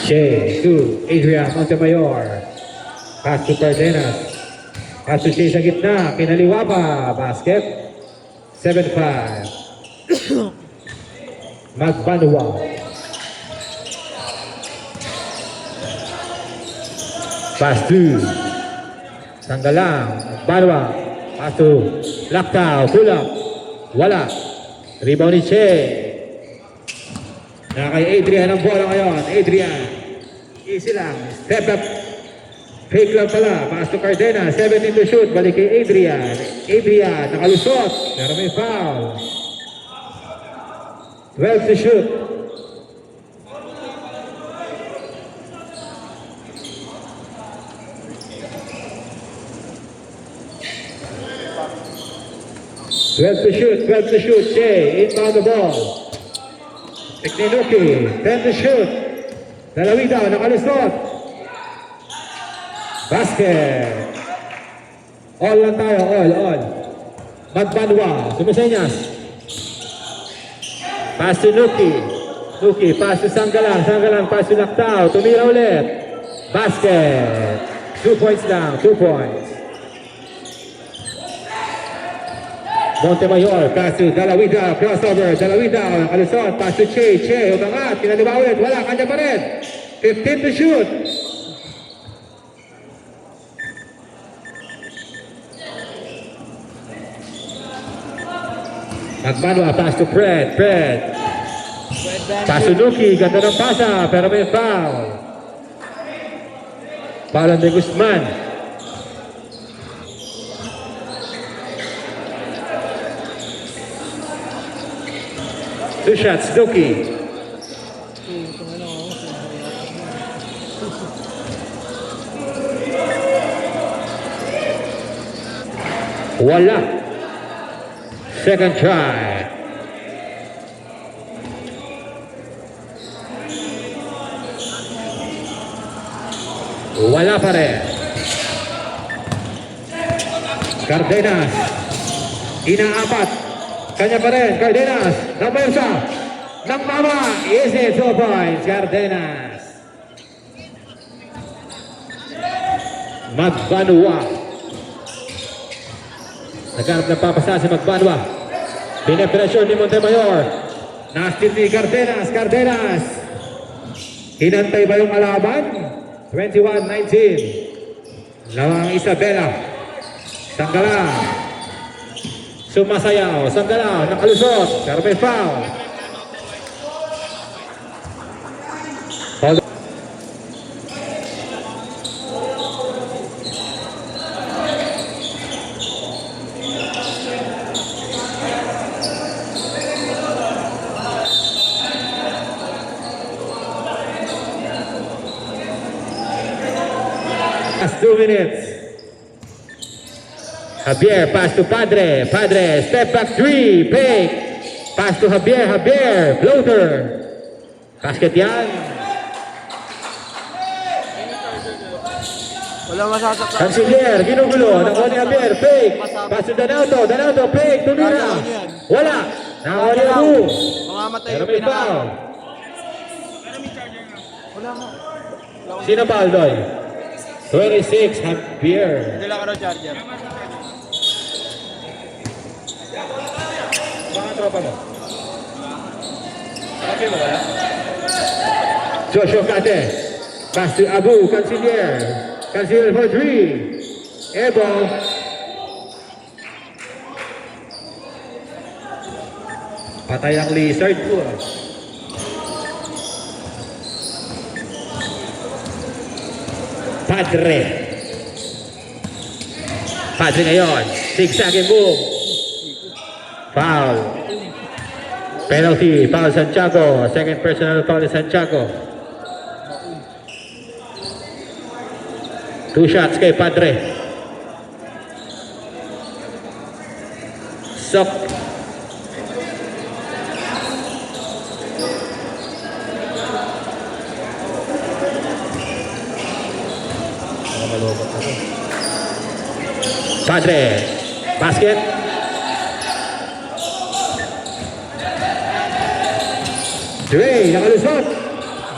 Shea to Adrian Montemayor. Pass to Cardenas. Pass to Shea sa gitna. Kinaliwa pa. Basket. 7-5. Magbanwa. Pass to Sanggalang. Magbanwa. Pass to Lactao. Pull up. Wala. Rebound ni Shea. Na kay Adrian ang bola ngayon. Adrian. Easy lang. Step up. Fake lang pala. Pass to Cardenas. 17 to shoot. Balik kay Adrian. Adrian. Nakalusot. Pero may foul. 12 to shoot. Twelve to shoot. Shea. Inbound the ball. Tekninuki, 10 to shoot. Dalawida, nakalusot. Basket. All lang tayo, all. Magbanwa, sumisenyas. Pass to Nuki. Nuki, pass to Sanggalang. Sanggalang, pass to Lactao. Tumira ulit. Basket. 2 points lang, 2 points. Montemayor, pass to Dalawida, crossover, Dalawida, nakalusot, pass to Che, umangat, kinaliwa ulit, wala, kanya pa rin. 15 to shoot. Magbanwa, pass to Fred. Pass to Nuki, ganda ng pasa, pero may foul. Foul de Guzman. 2 shots, Nuki. Wala. Second try. Wala pa rin. Cardenas. Inaapat. Kanya pa rin, Cardenas. Namersa. Nang mama. Easy 2 points, Cardenas. Magbanwa. Naghanap na papasa si Magbanwa. Pinepresyon ni Montemayor. Nastin ni Cardenas. Cardenas. Hinantay ba yung alaban? 21-19. Lawang Isabela. Sanggalang. Sumasayaw, Sanggalang, nakalusot, pero may foul. Last 2 minutes. Javier, pass to Padre. Padre, step back 3, fake. Pass to Javier. Javier, floater. Basket yan. Wala masasaktan. Canciller, ginugulo. Nakuha ni Javier, fake. Pass to Donato. Donato, fake. Tumira. Wala. Nakuha ni Abu. Mamamatay Pero yung may pinaka. foul. Wala mo. Sino foul doon? 26, Javier. Hindi lang ka charger. Mga tropa mo. Okay mo wala? Joshua Kate. Pass to Abu. Canciller. Canciller for 3. Airball. Patay ang lizard ko. Padre. Padre ngayon. Zigzag and boom. Foul. Penalty. Foul Santiago. Second personal foul ni Santiago. 2 shots kay Padre. Sok. Padre. Basket. Dre, nakalusot.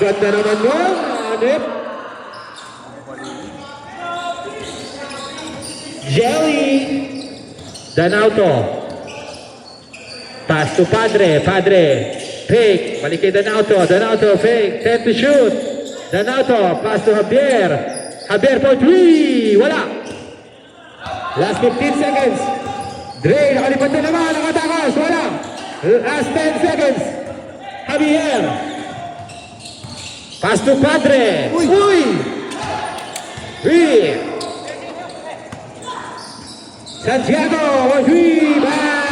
Ganda naman mo. Hanip. Jelly. Danauto. Pass to Padre. Padre. Fake. Balik kay Danauto. Danauto. Fake. 10 to shoot. Danauto. Pass to Javier. Javier for 3. Wala. Last 15 seconds. Dre. Nakalipat na naman. Nakatakas. Wala. Last 10 seconds. Javier. Pass to Padre. Uy. Uy. Santiago. 3.